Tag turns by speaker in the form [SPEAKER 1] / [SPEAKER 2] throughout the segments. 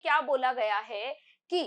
[SPEAKER 1] क्या बोला गया है कि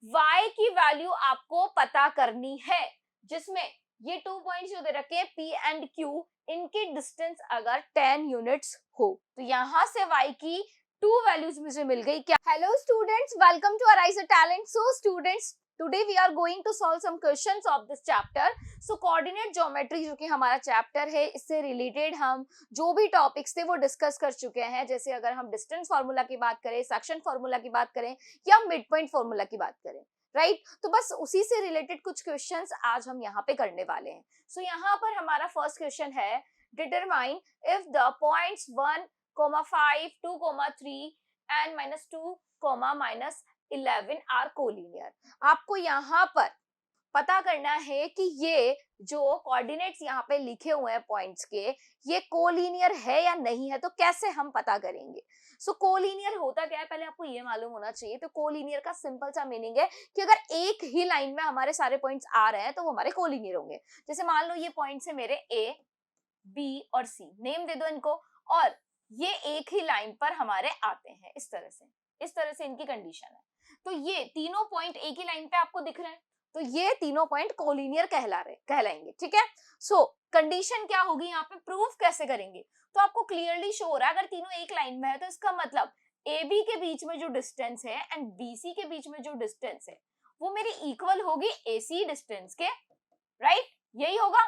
[SPEAKER 1] y की वैल्यू आपको पता करनी है, जिसमें ये 2 पॉइंट्स जो दे रखे हैं P एंड Q, इनकी डिस्टेंस अगर 10 यूनिट्स हो तो यहां से y की 2 वैल्यूज मुझे मिल गई। क्या? Hello students, welcome to arise a talent. So students, today we are going to solve some questions of this chapter. So coordinate geometry जो कि हमारा चैप्टर है, इससे रिलेटेड हम जो भी टॉपिक्स थे वो डिस्कस कर चुके हैं। जैसे अगर हम डिस्टेंस फार्मूला की बात करें, सेक्शन फार्मूला की बात करें या मिड पॉइंट फार्मूला की बात करें, राइट तो बस उसी से रिलेटेड कुछ क्वेश्चंस आज हम यहाँ पे करने वाले हैं। सो यहाँ पर हमारा फर्स्ट क्वेश्चन है, determine if the points 1, 5, 2, 3 and -2, -11 are collinear. आपको यहाँ पर पता करना है कि ये जो कोऑर्डिनेट्स यहाँ पे लिखे हुए हैं पॉइंट्स के, ये कोलिनियर है या नहीं है। तो कैसे हम पता करेंगे? सो कोलिनियर होता क्या है, पहले आपको ये मालूम होना चाहिए। तो कोलिनियर का सिंपल सा मीनिंग है कि अगर एक ही लाइन में हमारे सारे पॉइंट्स आ रहे हैं तो वो हमारे कोलिनियर होंगे। जैसे मान लो ये पॉइंट्स है मेरे ए, बी और सी, नेम दे दो इनको, और ये एक ही लाइन पर हमारे आते हैं। इस तरह से इनकी कंडीशन है। तो ये तीनों पॉइंट एक ही लाइन पे आपको दिख रहे हैं, तो ये तीनों पॉइंट कोलिनियर कहलाएंगे। ठीक है। सो कंडीशन क्या होगी यहाँ पे, प्रूफ कैसे करेंगे? तो आपको क्लियरली शो हो रहा है, अगर तीनों एक लाइन में है तो इसका मतलब ए बी के बीच में जो डिस्टेंस है एंड बी सी के बीच में जो डिस्टेंस है वो मेरी इक्वल होगी ए सी डिस्टेंस के, राइट? यही होगा।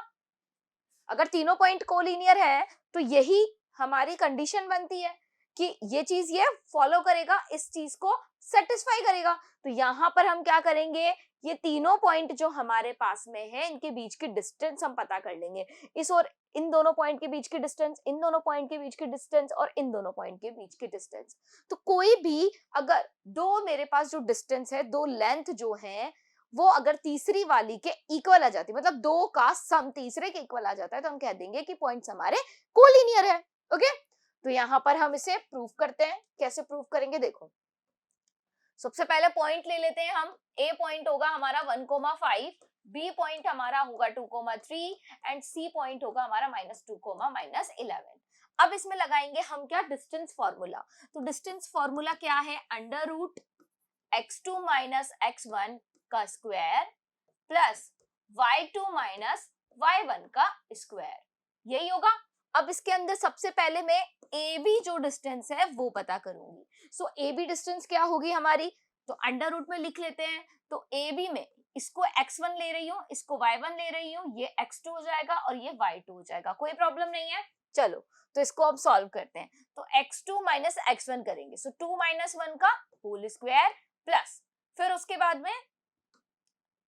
[SPEAKER 1] अगर तीनों पॉइंट कोलिनियर है तो यही हमारी कंडीशन बनती है कि ये चीज ये फॉलो करेगा, इस चीज को सेटिस्फाई करेगा। तो यहाँ पर हम क्या करेंगे, ये तीनों पॉइंट जो हमारे पास में है इनके बीच की डिस्टेंस हम पता कर लेंगे। इस और इन दोनों पॉइंट के बीच की डिस्टेंस, इन दोनों पॉइंट के बीच की डिस्टेंस और इन दोनों पॉइंट के बीच की डिस्टेंस। तो कोई भी अगर दो मेरे पास जो डिस्टेंस है, दो लेंथ जो है वो अगर तीसरी वाली के इक्वल आ जाती है, मतलब दो का सम तीसरे के इक्वल आ जाता है, तो हम कह देंगे कि पॉइंट्स हमारे कोलिनियर है। ओके, तो यहां पर हम इसे प्रूव करते हैं। कैसे प्रूव करेंगे देखो, सबसे पहले पॉइंट ले लेते हैं हम। ए पॉइंट होगा हमारा 1,5, बी पॉइंट हमारा होगा 2,3 एंड सी पॉइंट होगा हमारा -2, -11। अब इसमें लगाएंगे हम क्या, डिस्टेंस फॉर्मूला। तो डिस्टेंस फॉर्मूला क्या है, √x2 - x1 का स्क्वायर प्लस y2 - y1 का स्क्वायर, यही होगा। अब इसके अंदर सबसे पहले मैं ए बी जो डिस्टेंस है वो पता करूंगी। सो ए बी डिस्टेंस क्या होगी हमारी, तो अंडर रूट में लिख लेते हैं। तो ए बी में इसको x1 ले रही हूँ, इसको y1 ले रही हूँ, ये x2 हो जाएगा और ये y2 हो जाएगा, कोई प्रॉब्लम नहीं है। चलो तो इसको अब सॉल्व करते हैं। तो x2 - x1 करेंगे, सो 2 - 1 का होल स्क्वायर प्लस, फिर उसके बाद में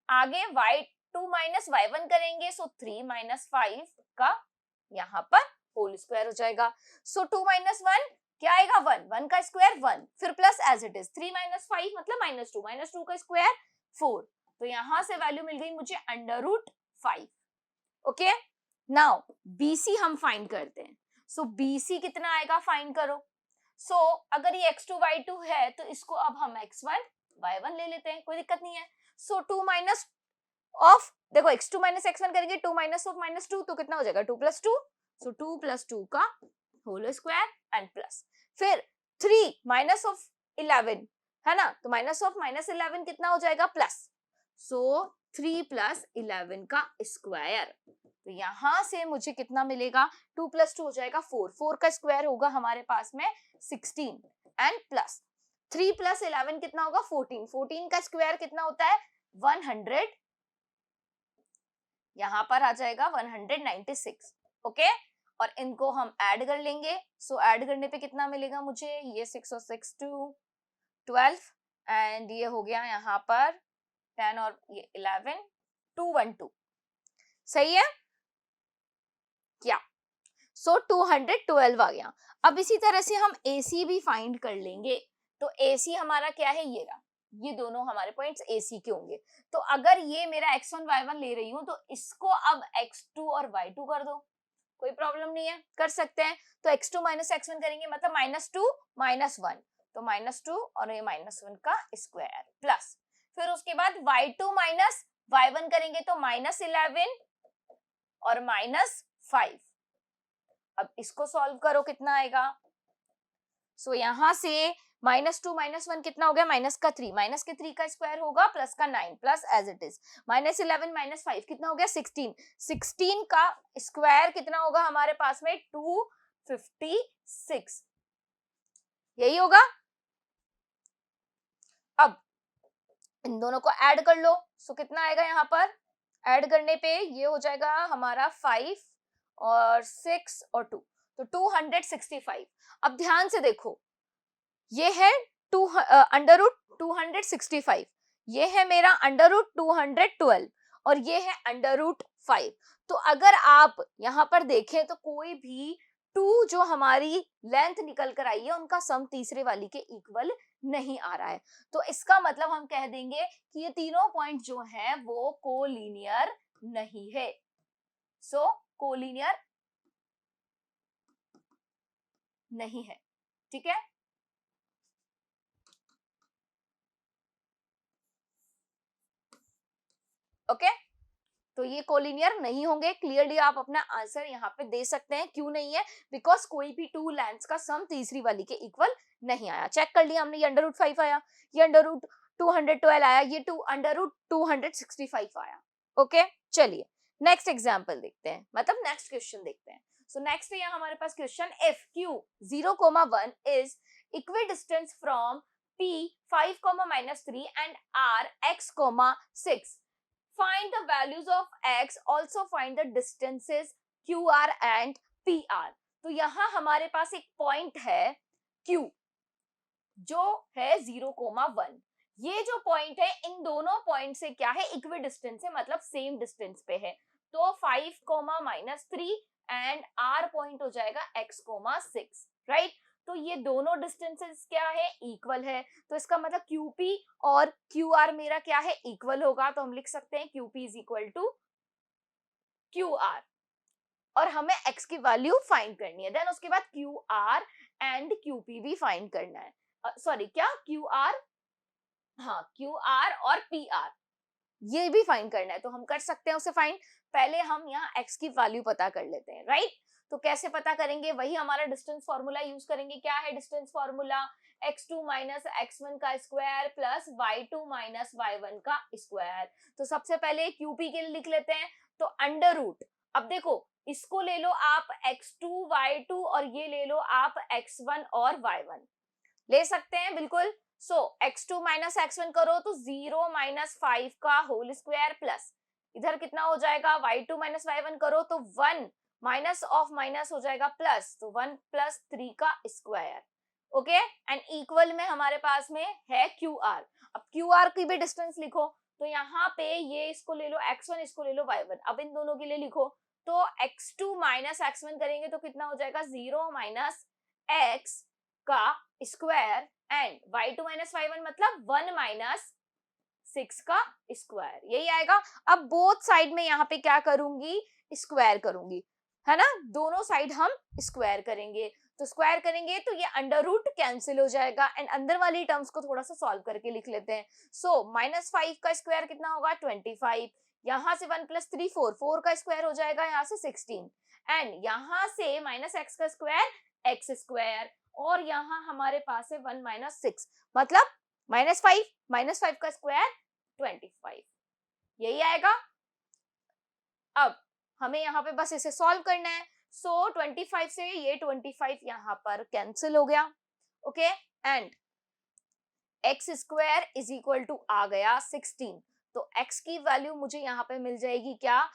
[SPEAKER 1] आगे y2 - y1 करेंगे, सो 3 - 5 का यहाँ पर होल स्क्वायर हो जाएगा। सो 2 - 1 क्या आएगा, 1, 1 का स्क्वायर 1, फिर प्लस एज इट इज 3 - 5 मतलब -2 का स्क्वायर 4। तो यहां से वैल्यू मिल गई मुझे √5। ओके, नाउ BC हम फाइंड करते हैं। सो BC कितना आएगा, फाइंड करो। सो अगर ये x2 y2 है तो इसको अब हम x1 y1 ले लेते हैं, कोई दिक्कत नहीं है। सो 2 माइनस ऑफ, देखो x2 - x1 करेंगे, 2 माइनस ऑफ -2 तो कितना हो जाएगा, 2 + 2। सो 2 + 2 का होल स्क्वायर एंड प्लस, फिर 3 माइनस ऑफ 11 है ना, तो माइनस ऑफ -11 कितना हो जाएगा, प्लस। सो 3 + 11 का स्क्वायर। तो यहां से मुझे कितना मिलेगा, 2 + 2 हो जाएगा 4, 4 का स्क्वायर होगा हमारे पास में 16 एंड प्लस 3 + 11 कितना होगा, 14, 14 का स्क्वायर कितना होता है, 100, यहां पर आ जाएगा 196। ओके, और इनको हम ऐड कर लेंगे। सो ऐड करने पे कितना मिलेगा मुझे, ये 6 और 6 12 एंड ये हो गया यहाँ पर 10 और ये 11, 212, सही है क्या? सो 212 आ गया। अब इसी तरह से हम AC भी फाइंड कर लेंगे। तो AC हमारा क्या है, ये रहा, ये दोनों हमारे पॉइंट्स AC के होंगे। तो अगर ये मेरा x1 y1 ले रही हूं तो इसको अब x2 और y2 कर दो, कोई प्रॉब्लम नहीं है, कर सकते हैं। तो x2 - x1 करेंगे मतलब -2 - 1, तो -2 और ये -1 का स्क्वायर प्लस, फिर उसके बाद y2 - y1 करेंगे तो -11 और -5। अब इसको सॉल्व करो, कितना आएगा। सो यहां से -2 -1 कितना हो गया, -3, -3 का स्क्वायर होगा प्लस का 9 प्लस एज इट इज, -11 -5 कितना हो गया 16, 16 का स्क्वायर कितना होगा हमारे पास में 256, यही होगा। अब इन दोनों को ऐड कर लो, सो कितना आएगा यहाँ पर, ऐड करने पे ये हो जाएगा हमारा 5 और 6 और 2, तो 265। अब ध्यान से देखो, ये है अंडर रूट 265, ये है मेरा अंडर रूट 212 और ये है अंडर रूट 5। तो अगर आप यहाँ पर देखें तो कोई भी 2 जो हमारी लेंथ निकल कर आई है उनका सम तीसरे वाली के इक्वल नहीं आ रहा है, तो इसका मतलब हम कह देंगे कि ये तीनों पॉइंट जो हैं वो कोलिनियर नहीं है। सो कोलिनियर नहीं है, ठीक है। ओके तो ये कोलिनियर नहीं होंगे, क्लियरली आप अपना आंसर यहाँ पे दे सकते हैं। क्यों नहीं है, बिकॉज कोई भी 2 लेंथ्स का सम तीसरी वाली के इक्वल नहीं आया। चेक कर लिया हमने, ये अंडर रूट 5 आया, ये अंडर रूट 212 आया, ये अंडर रूट 265 आया। ओके चलिए नेक्स्ट एग्जाम्पल देखते हैं, मतलब नेक्स्ट क्वेश्चन देखते हैं। सो नेक्स्ट है यहाँ हमारे पास question, if q 0,1 is equidistance from p 5,-3 and r x,6, find the values of x, also find the distances qr and pr। तो यहाँ हमारे पास एक पॉइंट है q जो है 0,1, ये जो पॉइंट है इन दोनों पॉइंट से क्या है, इक्वी डिस्टेंस है, मतलब सेम डिस्टेंस पे है। तो 5,-3 एंड r पॉइंट हो जाएगा x,6, राइट। तो ये दोनों डिस्टेंसेस क्या है, इक्वल है, तो इसका मतलब QP और QR मेरा क्या है, इक्वल होगा। तो हम लिख सकते हैं QP is equal to QR और हमें x की वैल्यू फाइंड करनी है। देन उसके बाद QR एंड QP भी फाइंड करना है, सॉरी क्या QR, हाँ QR और PR ये भी फाइंड करना है, तो हम कर सकते हैं उसे फाइंड। पहले हम यहाँ x की वैल्यू पता कर लेते हैं, राइट। तो कैसे पता करेंगे, वही हमारा डिस्टेंस फॉर्मूला यूज करेंगे। क्या है distance formula, x2 minus x1 का square plus y2 minus y1 का स्क्वायर। तो सबसे पहले QP के लिए लिख लेते हैं, तो अंडर रूट, अब देखो इसको ले लो आप x2 y2 और ये ले लो आप x1 और y1, ले सकते हैं बिल्कुल। सो x2 माइनस x1 करो तो 0 माइनस 5 का होल स्क्वायर प्लस इधर कितना हो जाएगा, y2 माइनस y1 करो तो 1 माइनस ऑफ माइनस हो जाएगा प्लस, तो 1 प्लस 3 का स्क्वायर। ओके एंड इक्वल में हमारे पास में है QR। अब QR की भी डिस्टेंस लिखो, तो यहाँ पे ये इसको ले लो x1, इसको ले लो y1, अब इन दोनों के लिए लिखो, तो x2 माइनस x1 करेंगे तो कितना हो जाएगा, 0 माइनस x का square and y2 minus y1 मतलब 1 माइनस 6 का स्क्वायर, यही आएगा। अब बोथ साइड में यहाँ पे क्या करूंगी, स्क्वायर करूंगी, है ना, दोनों साइड हम स्क्वायर करेंगे। तो स्क्वायर करेंगे तो ये अंडर रूट कैंसिल हो जाएगा एंड अंदर वाली टर्म्स को थोड़ा सा सॉल्व करके लिख लेते हैं। सो -5 का स्क्वायर कितना होगा 25, यहाँ से 1 प्लस 3 4, 4 का स्क्वायर हो जाएगा यहाँ से 16 एंड यहाँ से माइनस x का स्क्वायर x स्क्वायर और यहाँ हमारे पास है 1 माइनस 6 मतलब -5 का स्क्वायर 25, यही आएगा। अब हमें यहाँ पे बस इसे सॉल्व करना है। सो 25 से ये 25 यहाँ पर कैंसिल हो गया। Okay and x square is equal to आ गया 16, तो x की वैल्यू मुझे यहाँ पे मिल जाएगी क्या,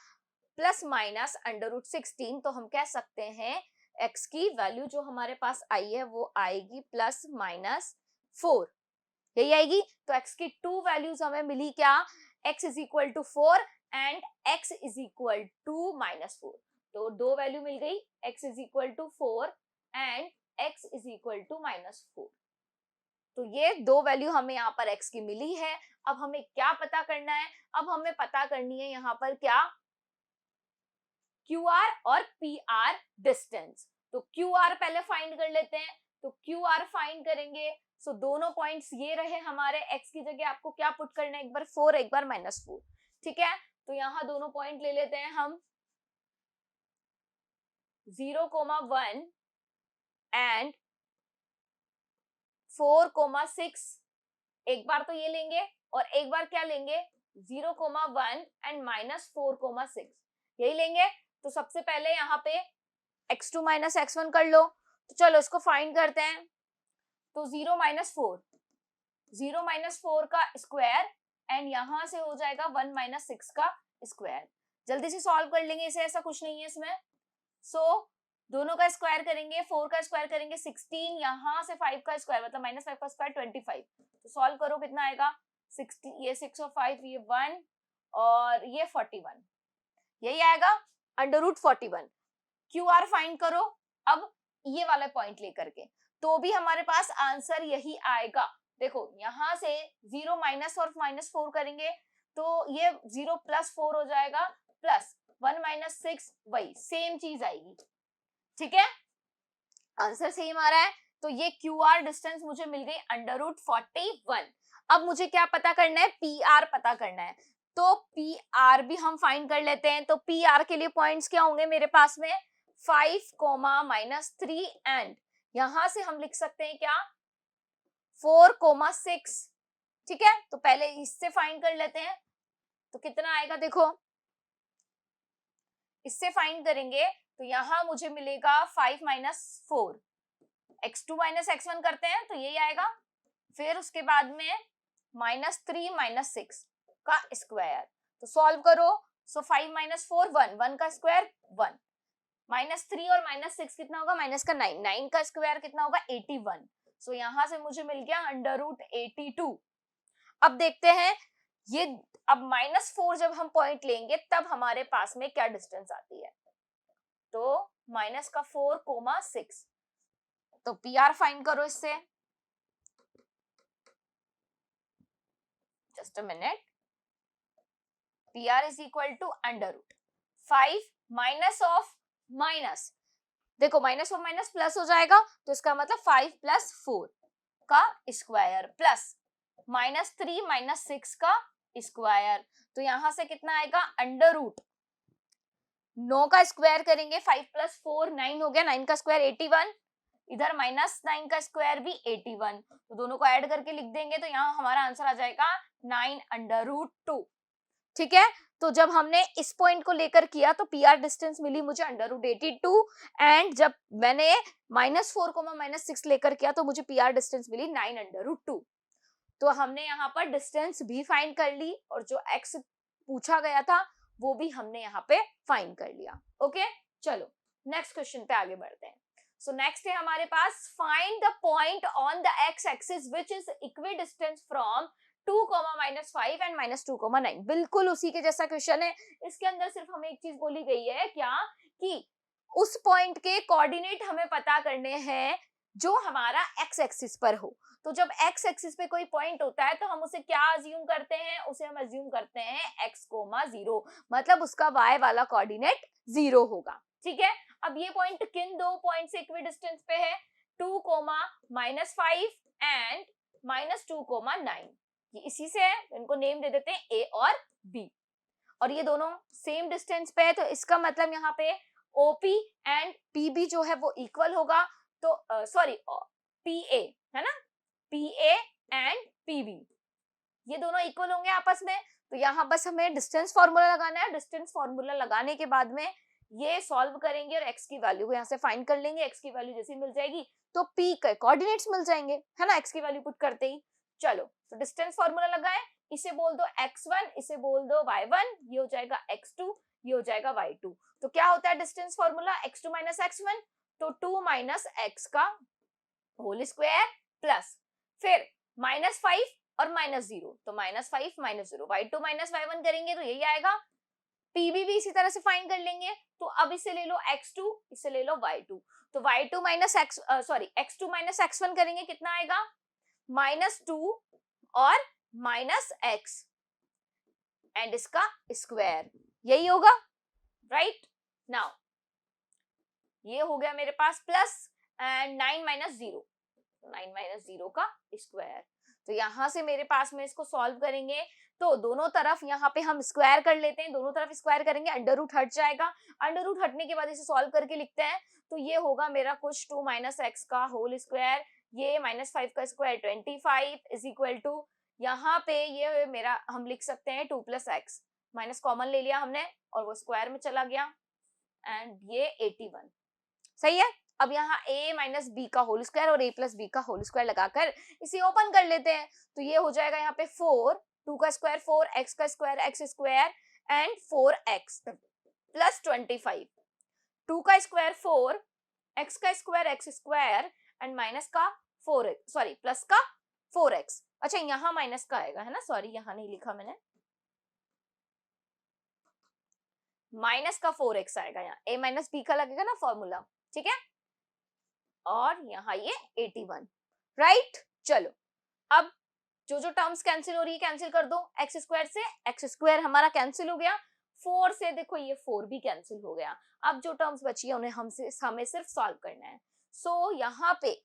[SPEAKER 1] प्लस माइनस अंडर रूट 16। तो हम कह सकते हैं x की वैल्यू जो हमारे पास आई है वो आएगी प्लस माइनस 4, यही आएगी। तो x की 2 वैल्यूज हमें मिली क्या, x is equal to 4 and x is equal to minus 4। तो 2 वैल्यू मिल गई, x is equal to 4 and x is equal to minus 4। तो ये 2 वैल्यू हमें यहाँ पर x की मिली है। अब हमें क्या पता करना है, अब हमें पता करनी है यहाँ पर क्या, QR और PR डिस्टेंस। तो QR पहले फाइंड कर लेते हैं, तो QR फाइंड करेंगे। सो दोनों पॉइंट्स ये रहे हमारे, x की जगह आपको क्या पुट करना है, एक बार 4 एक बार -4, ठीक है। तो यहाँ दोनों पॉइंट ले लेते हैं हम, 0,1 एंड 4,6 एक बार तो ये लेंगे और एक बार क्या लेंगे 0,1 एंड -4,6 यही लेंगे। तो सबसे पहले यहाँ पे x2 माइनस x1 कर लो। तो चलो इसको फाइंड करते हैं। तो 0 माइनस 4 का स्क्वायर एंड यहां से हो जाएगा 1 माइनस 6 का स्क्वायर। जल्दी से सॉल्व कर लेंगे इसे, ऐसा कुछ नहीं है इसमें। सो दोनों का स्क्वायर करेंगे, 4 का स्क्वायर करेंगे 16, यहाँ से 5 का स्क्वायर मतलब -5 का स्क्वायर 25। तो सॉल्व करो कितना आएगा 60, ये 6 और 5 ये 1 और ये 41, यही आएगा √41। QR फाइंड करो अब ये वाला पॉइंट लेकर के, तो भी हमारे पास आंसर यही आएगा। देखो यहाँ से 0 माइनस और -4 करेंगे तो ये 0 + 4 हो जाएगा प्लस 1 माइनस 6, वही सेम चीज आएगी। ठीक है, आंसर सेम आ रहा है। तो ये QR डिस्टेंस मुझे मिल गई √41। अब मुझे क्या पता करना है, PR पता करना है। तो PR भी हम फाइंड कर लेते हैं। तो PR के लिए पॉइंट्स क्या होंगे मेरे पास में 5, -3 एंड यहां से हम लिख सकते हैं क्या 4,6। ठीक है, तो पहले इससे फाइंड कर लेते हैं। तो कितना आएगा देखो, इससे फाइंड करेंगे तो यहां मुझे मिलेगा 5 - 4, x2 - x1 करते हैं तो यही आएगा। फिर उसके बाद में -3 - 6 का स्क्वायर, तो सॉल्व करो। सो 5 - 4 1, 1 का स्क्वायर 1, -3 और -6 कितना होगा माइनस का 9, 9 का स्क्वायर कितना होगा 81। सो यहां से मुझे मिल गया √82। अब देखते हैं ये, अब -4 जब हम पॉइंट लेंगे तब हमारे पास में क्या डिस्टेंस आती है। तो माइनस का 4,6, तो PR फाइंड करो इससे। Just a minute, PR is equal to √5 minus of minus, देखो माइनस और माइनस प्लस हो जाएगा तो इसका मतलब 5 + 4 का स्क्वायर प्लस -3 - 6 का स्क्वायर। तो यहां से कितना आएगा √9 का स्क्वायर करेंगे, 5 + 4 9 हो गया, 9 का स्क्वायर 81, इधर -9 का स्क्वायर भी 81, तो दोनों को ऐड करके लिख देंगे तो यहाँ हमारा आंसर आ जाएगा 9 √2। ठीक है, तो जब हमने इस पॉइंट को लेकर किया तो PR डिस्टेंस मिली मुझे √82 एंड जब मैंने -4, -6 लेकर किया तो मुझे PR डिस्टेंस मिली 9 √2। तो हमने यहाँ पर डिस्टेंस भी फाइंड कर ली और जो x पूछा गया था वो भी हमने यहाँ पे फाइंड कर लिया। ओके, चलो नेक्स्ट क्वेश्चन पे आगे बढ़ते हैं। सो नेक्स्ट है हमारे पास find the point on the x axis which is equidistant from 2, -5 and -2,9। बिल्कुल उसी के जैसा क्वेश्चन है। इसके अंदर सिर्फ हमें एक चीज बोली गई है क्या कि उस पॉइंट के कोऑर्डिनेट हमें पता करने हैं जो हमारा x एक्सिस पर हो। तो जब x एक्सिस पे कोई पॉइंट होता है तो हम उसे क्या अज्यूम करते हैं, उसे हम अज्यूम करते हैं x, 0, मतलब उसका y वाला कोऑर्डिनेट 0 होगा। ठीक है, अब ये पॉइंट किन दो पॉइंट से इक्विडिस्टेंस पे है 2, -5 एंड -2,9, ये इसी से है, इनको नेम दे देते हैं A और B। और ये दोनों सेम डिस्टेंस पे है तो इसका मतलब यहाँ पे OP एंड PB जो है वो इक्वल होगा। तो सॉरी PA है ना, PA एंड PB ये दोनों इक्वल होंगे आपस में। तो यहाँ बस हमें डिस्टेंस फॉर्मूला लगाना है। डिस्टेंस फॉर्मूला लगाने के बाद में ये सॉल्व करेंगे और x की वैल्यू को यहाँ से फाइंड कर लेंगे। x की वैल्यू जैसी मिल जाएगी तो P के कोऑर्डिनेट्स मिल जाएंगे, है ना, x की वैल्यू पुट करते ही। चलो तो डिस्टेंस फॉर्मूला लगाएं, इसे बोल दो x1, इसे बोल दो y1, ये हो जाएगा x2, ये हो जाएगा y2। तो क्या होता है डिस्टेंस फॉर्मूला x2 - x1, तो 2 - x का होल स्क्वायर प्लस फिर -5 और -0, तो -5 - 0, y2 - y1 करेंगे तो यही आएगा। PB भी इसी तरह से फाइंड कर लेंगे। तो अब इसे ले लो x2, इसे ले लो y2, तो y2 - x x2 - x1 करेंगे कितना आएगा -2 और -x एंड इसका स्क्वायर, यही होगा राइट। नाउ ये हो गया मेरे पास प्लस एंड 9 - 0, 9 - 0 का स्क्वायर। तो यहां से मेरे पास में इसको सॉल्व करेंगे तो दोनों तरफ यहाँ पे हम स्क्वायर कर लेते हैं, दोनों तरफ स्क्वायर करेंगे, अंडर रूट हट जाएगा, अंडर रूट हटने के बाद इसे सॉल्व करके लिखते हैं तो ये होगा मेरा कुछ 2 - x का होल स्क्वायर, ये -5 का स्क्वायर 25 इज इक्वल टू, यहाँ पे ये मेरा हम लिख सकते हैं 2 + x, माइनस कॉमन ले लिया हमने और वो स्क्वायर में चला गया एंड ये 81। सही है। अब यहाँ a माइनस बी का होल स्क्वायर और a प्लस बी का होल स्क्वायर लगाकर इसे ओपन कर लेते हैं, तो ये हो जाएगा यहाँ पे 4, 2 का स्क्वायर 4, x का square x square and 4x plus 25, 2 का स्क्वायर 4, x का square x square and minus का 4x, सॉरी प्लस का 4x। अच्छा यहाँ माइनस का आएगा है ना, सॉरी यहाँ नहीं लिखा मैंने, माइनस का 4x आएगा, यहाँ a माइनस बी का लगेगा ना फॉर्मूला, ठीक है। और यहाँ ये 81, राइट। चलो अब जो जो टर्म्स कैंसिल हो रही है कैंसिल कर दो, एक्स स्क्वायर से एक्स स्क्वायर हमारा कैंसिल हो गया, 4 से देखो ये 4 भी कैंसिल हो गया। अब जो टर्म्स बची है उन्हें हमें सिर्फ सॉल्व करना है। सो यहाँ पे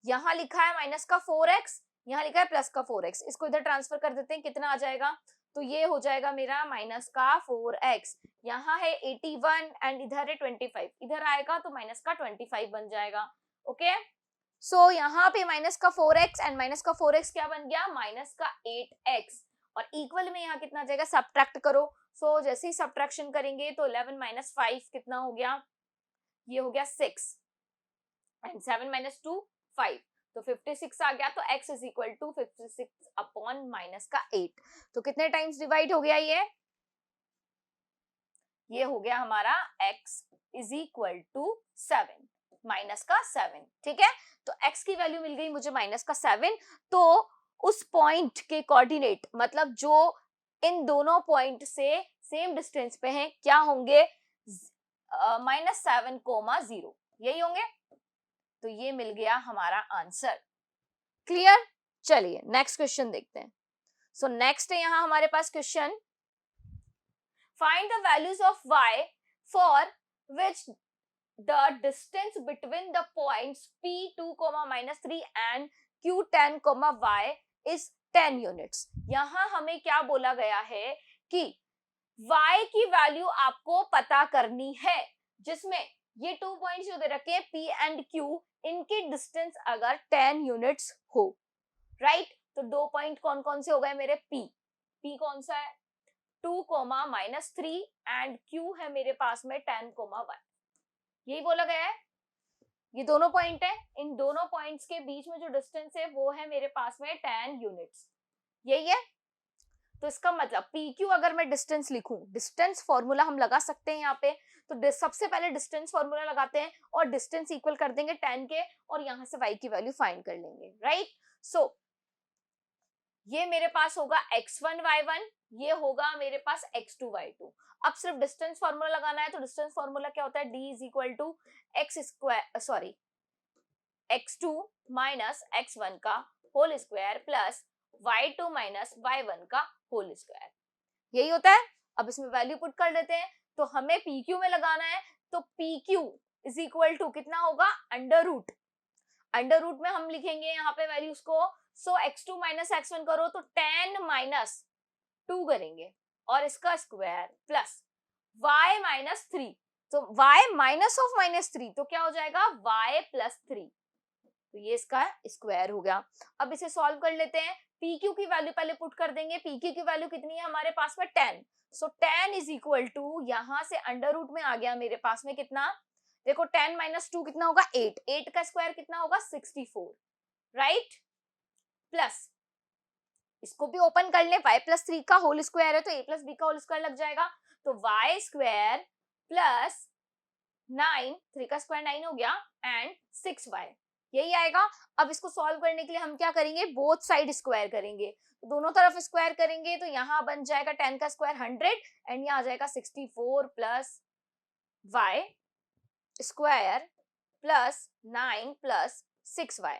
[SPEAKER 1] यहाँ लिखा है माइनस का 4x, यहाँ लिखा है प्लस का 4x, इसको इधर ट्रांसफर कर देते हैं, कितना आ जाएगा, तो ये हो जाएगा मेरा माइनस का 4x, यहाँ है 81 एंड इधर है 25, इधर आएगा तो माइनस का 25 बन जाएगा। ओके सो यहाँ पे माइनस का 4x एंड माइनस का 4x क्या बन गया, माइनस का 8x, और इक्वल में यहाँ कितना जाएगा, सब्ट्रैक्ट करो। सो जैसे ही सब्ट्रैक्शन करेंगे तो 11 माइनस 5 कितना हो गया, ये हो गया 6 एंड 7 माइनस 2 5, तो 56 आ गया। तो x is equal to 56 upon minus का 8, तो कितने टाइम्स डिवाइड हो गया, ये हो गया हमारा x is equal to 7, minus का 7, ठीक है। तो x की वैल्यू मिल गई मुझे माइनस का 7, तो उस पॉइंट के कोऑर्डिनेट मतलब जो इन दोनों पॉइंट से सेम डिस्टेंस पे हैं क्या होंगे, -7, 0 यही होंगे। तो ये मिल गया हमारा आंसर। क्लियर। चलिए नेक्स्ट क्वेश्चन देखते हैं। सो नेक्स्ट है यहाँ हमारे पास question, find the values of y for which the distance between the points p2, -3 and q10, y is 10 units। यहाँ हमें क्या बोला गया है कि y की वैल्यू आपको पता करनी है, जिसमें ये 2 पॉइंट्स जो दे रखे हैं p एंड q, इनकी डिस्टेंस अगर 10 यूनिट्स हो, राइट। तो 2 पॉइंट कौन कौन से हो गए मेरे, p कौन सा है 2, -3 एंड q है मेरे पास में 10, y, यही बोला गया है। ये दोनों पॉइंट है, इन दोनों पॉइंट्स के बीच में जो डिस्टेंस है वो है मेरे पास में 10 यूनिट्स, यही है। तो इसका मतलब PQ अगर मैं डिस्टेंस लिखूं, डिस्टेंस फॉर्मूला हम लगा सकते हैं यहाँ पे, तो सबसे पहले डिस्टेंस फॉर्मूला लगाते हैं और डिस्टेंस इक्वल कर देंगे 10 के, और यहाँ से y की वैल्यू फाइंड कर लेंगे, राइट। सो ये मेरे पास होगा x1 y1, ये होगा मेरे पास x2 y2। अब सिर्फ डिस्टेंस फॉर्मूला लगाना है, तो डिस्टेंस फॉर्मूला क्या होता है, d is equal to x square, sorry x2 minus x1 का whole square plus y2 minus y1 का होल स्क्वायर, यही होता है। अब इसमें वैल्यू पुट कर देते हैं, तो हमें PQ में लगाना है, तो PQ इज इक्वल टू कितना होगा, अंडर रूट में हम लिखेंगे यहाँ पे वैल्यूज को। सो x2 माइनस x1 करो तो 10 माइनस 2 करेंगे और इसका स्क्वायर प्लस y माइनस 3, तो y माइनस ऑफ -3, तो क्या हो जाएगा y प्लस 3, तो ये इसका स्क्वायर हो गया। अब इसे सॉल्व कर लेते हैं, PQ की वैल्यू पहले पुट कर देंगे, PQ की वैल्यू कितनी है हमारे पास में 10, सो 10 इज इक्वल टू, यहां से अंडर रूट में आ गया मेरे पास में कितना, देखो 10 माइनस 2 कितना होगा 8, 8 का स्क्वायर कितना होगा 64, राइट। प्लस इसको भी ओपन कर ले, y प्लस 3 का होल स्क्वायर है तो a प्लस b का होल स्क्वायर लग जाएगा, तो y स्क्वायर प्लस 9, 3 का स्क्वायर 9 हो गया एंड 6y, यही आएगा। अब इसको सॉल्व करने के लिए हम क्या करेंगे, बोथ साइड स्क्वायर करेंगे, तो दोनों तरफ स्क्वायर करेंगे, तो यहाँ बन जाएगा 10 का स्क्वायर 100 एंड यहाँ आ जाएगा 64 plus y square plus 9 plus 6y।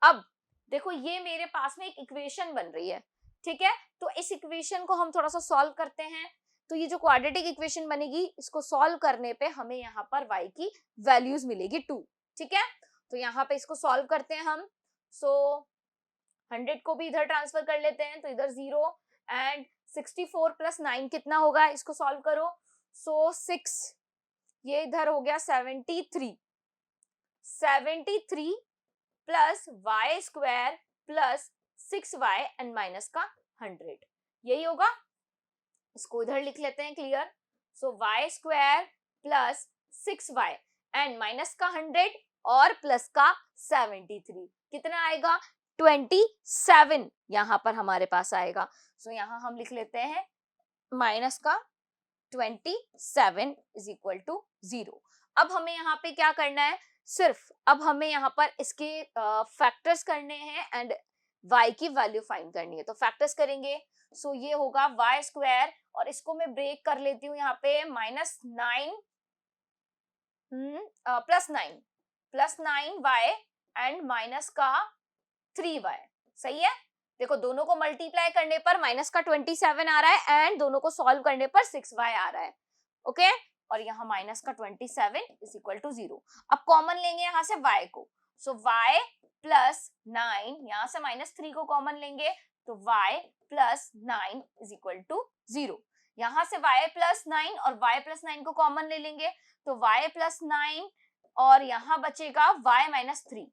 [SPEAKER 1] अब देखो ये मेरे पास में एक इक्वेशन बन रही है, ठीक है। तो इस इक्वेशन को हम थोड़ा सा सॉल्व करते हैं, तो ये जो क्वाड्रेटिक इक्वेशन बनेगी इसको सॉल्व करने पे हमें यहाँ पर y की वैल्यूज मिलेगी 2, ठीक है। तो यहाँ पे इसको सॉल्व करते हैं हम, सो 100 को भी इधर ट्रांसफर कर लेते हैं, तो इधर 0 एंड 64 प्लस 9 कितना होगा, इसको सॉल्व करो, सो 6, ये इधर हो गया 73 plus y square plus 6y and minus का 100, यही होगा। इसको इधर लिख लेते हैं, clear. So y square plus 6y and minus का 100 और प्लस का 73, कितना आएगा 27 यहां पर हमारे पास आएगा। सो यहां हम लिख लेते हैं माइनस का 27 इज इक्वल टू 0। अब हमें यहाँ पे क्या करना है, सिर्फ अब हमें यहाँ पर इसके फैक्टर्स करने हैं एंड y की वैल्यू फाइंड करनी है। तो फैक्टर्स करेंगे, सो ये होगा वाई स्क्वायर, और इसको मैं ब्रेक कर लेती हूँ यहाँ पे -9 +9y एंड माइनस का 3y, सही है। देखो दोनों को मल्टीप्लाई करने पर माइनस का 27 आ रहा है एंड दोनों को सॉल्व करने पर 6y आ रहा है, ओके। और यहाँ माइनस का 27 इज इक्वल टू 0। अब कॉमन लेंगे यहाँ से y को, सो y प्लस 9, यहाँ से -3 को कॉमन लेंगे तो y plus 9 is equal to 0। यहाँ से y प्लस 9 और y प्लस 9 को कॉमन ले लेंगे तो y प्लस 9 और यहाँ बचेगा y माइनस 3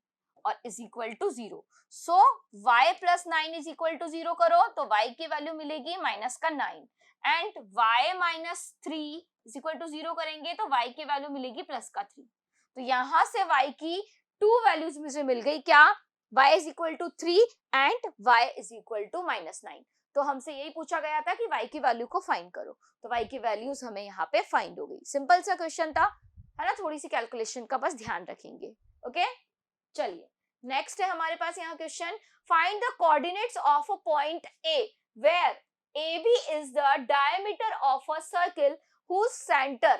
[SPEAKER 1] और is equal to 0। So y plus 9 is equal to 0 करो तो y की वैल्यू मिलेगी माइनस का 9 and y minus 3 is equal to 0 करेंगे तो y की वैल्यू मिलेगी प्लस का 3। तो यहाँ से y की 2 वैल्यूज मुझे मिल गई, क्या y is equal to 3 and y is equal to -9। तो हमसे यही पूछा गया था कि y की वैल्यू को फाइंड करो, तो y की वैल्यूज हमें यहाँ पे फाइंड हो गई। सिंपल सा क्वेश्चन था, है ना, थोड़ी सी कैलकुलेशन का बस ध्यान रखेंगे, ओके। चलिए नेक्स्ट है हमारे पास यहाँ question, find the coordinates of a point A where AB is the diameter of a circle whose center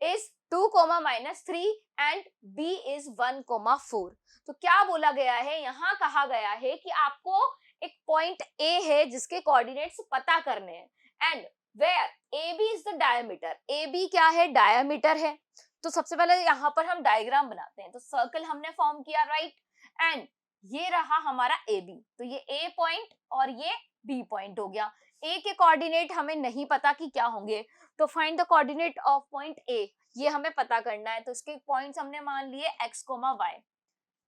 [SPEAKER 1] is 2, -3 and B is 1, 4। तो क्या बोला गया है, यहाँ कहा गया है कि आपको एक पॉइंट A है जिसके कोऑर्डिनेट्स पता करने हैं and where AB is the diameter, AB क्या है, डायमीटर है। तो सबसे पहले यहाँ पर हम डायग्राम बनाते हैं, तो सर्कल हमने फॉर्म किया, राइट, एंड ये रहा हमारा AB, तो ये A पॉइंट और ये B पॉइंट हो गया। A के कोऑर्डिनेट हमें नहीं पता कि क्या होंगे, तो find the coordinate of point A, ये हमें पता करना है। तो इसके पॉइंट्स हमने मान लिए x, y,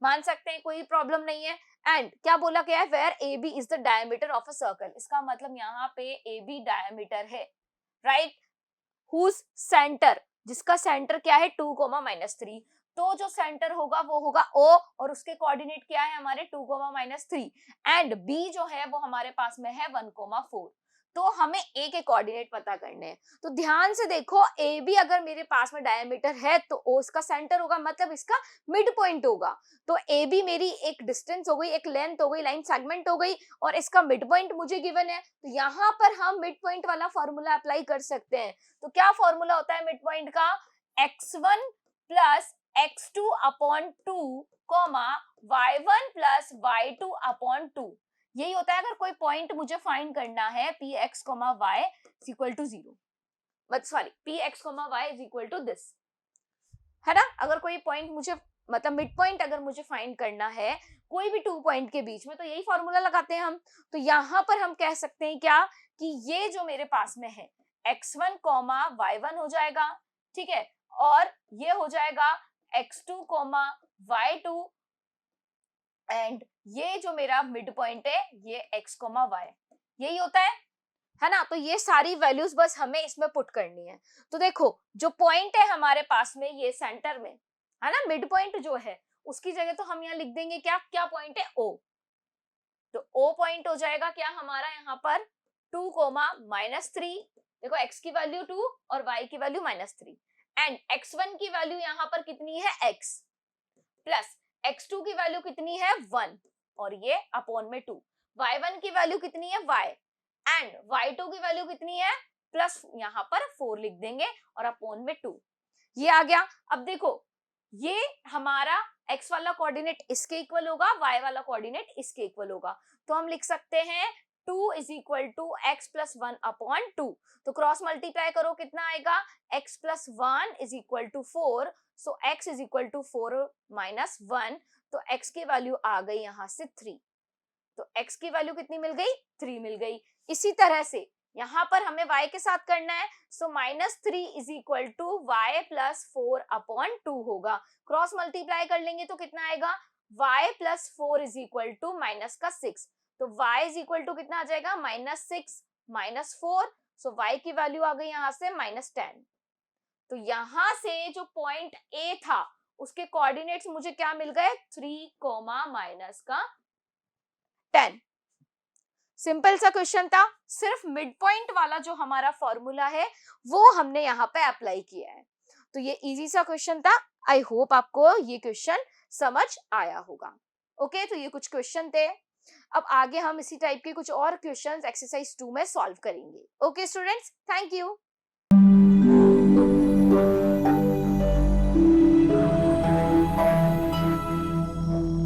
[SPEAKER 1] मान सकते हैं, कोई प्रॉब्लम नहीं है। एंड क्या बोला गया है, where AB is the diameter of a circle, इसका मतलब यहाँ पे AB डायमीटर है, राइट, हुज सेंटर, जिसका सेंटर क्या है 2, -3, तो जो सेंटर होगा वो होगा O और उसके कोऑर्डिनेट क्या है हमारे 2, -3 एंड B जो है वो हमारे पास में है 1, 4। तो हमें A के कोऑर्डिनेट पता करने हैं। तो ध्यान से देखो, AB अगर मेरे पास में डायमीटर है तो O इसका सेंटर होगा, मतलब इसका मिड पॉइंट होगा। तो AB मेरी एक डिस्टेंस हो गई, एक लेंथ हो गई, लाइन सेगमेंट हो गई, और इसका मिड पॉइंट मुझे गिवन है। तो यहाँ पर हम मिड पॉइंट वाला फॉर्मूला अप्लाई कर सकते हैं। तो क्या फॉर्मूला होता है मिड पॉइंट का, x1 plus x2 upon 2, y1 plus y2 upon 2, यही होता है। अगर कोई पॉइंट मुझे फाइंड करना है px, y is equal to 0, sorry px, y is equal to this, है ना। अगर कोई पॉइंट मुझे, मतलब मिड पॉइंट अगर मुझे फाइंड करना है कोई भी 2 पॉइंट के बीच में, तो यही फॉर्मूला लगाते हैं हम। तो यहाँ पर हम कह सकते हैं क्या, कि ये जो मेरे पास में है x1, y1 हो जाएगा, ठीक है, और ये हो जाएगा x2, y2 एंड ये जो मेरा मिड पॉइंट है ये x, y, यही होता है ना। तो ये सारी वैल्यूज बस हमें इसमें पुट करनी है। तो देखो जो पॉइंट है हमारे पास में ये सेंटर में, है ना, मिड पॉइंट जो है उसकी जगह तो हम यहाँ लिख देंगे क्या, क्या पॉइंट है O। तो O पॉइंट हो जाएगा क्या हमारा यहाँ पर 2, -3, देखो x की वैल्यू 2 और y की वैल्यू -3 एंड x1 की वैल्यू यहाँ पर कितनी है x, प्लस x2 की वैल्यू कितनी है 1 और ये अपॉन में 2, y1 की वैल्यू कितनी है y एंड y2 की वैल्यू कितनी है, प्लस यहाँ पर 4 लिख देंगे और अपॉन में 2, ये आ गया। अब देखो ये हमारा x वाला कोऑर्डिनेट इसके इक्वल होगा, y वाला कोऑर्डिनेट इसके इक्वल होगा। तो हम लिख सकते हैं 2 is equal to x plus 1 upon 2। तो क्रॉस मल्टीप्लाई करो, कितना आएगा, x plus 1 is equal to 4, so x is equal to 4 minus 1, तो x की वैल्यू आ गई यहाँ से 3। तो x की वैल्यू कितनी मिल गई, 3 मिल गई। इसी तरह से यहाँ पर हमें y के साथ करना है, so -3 is equal to y plus 4/2 होगा। क्रॉस मल्टीप्लाई कर लेंगे तो कितना आएगा, y plus 4 is equal to minus का 6, तो y इज इक्वल टू कितना आ जाएगा, -6 -4, सो y की वैल्यू आ गई यहाँ से -10। तो यहां से जो पॉइंट A था उसके कोऑर्डिनेट्स मुझे क्या मिल गए, 3, माइनस का 10। सिंपल सा क्वेश्चन था, सिर्फ मिड पॉइंट वाला जो हमारा फॉर्मूला है वो हमने यहाँ पे अप्लाई किया है। तो ये इजी सा क्वेश्चन था। आई होप आपको ये क्वेश्चन समझ आया होगा। ओके, तो ये कुछ क्वेश्चन थे। अब आगे हम इसी टाइप के कुछ और क्वेश्चंस एक्सरसाइज 2 में सॉल्व करेंगे। Okay students, thank you.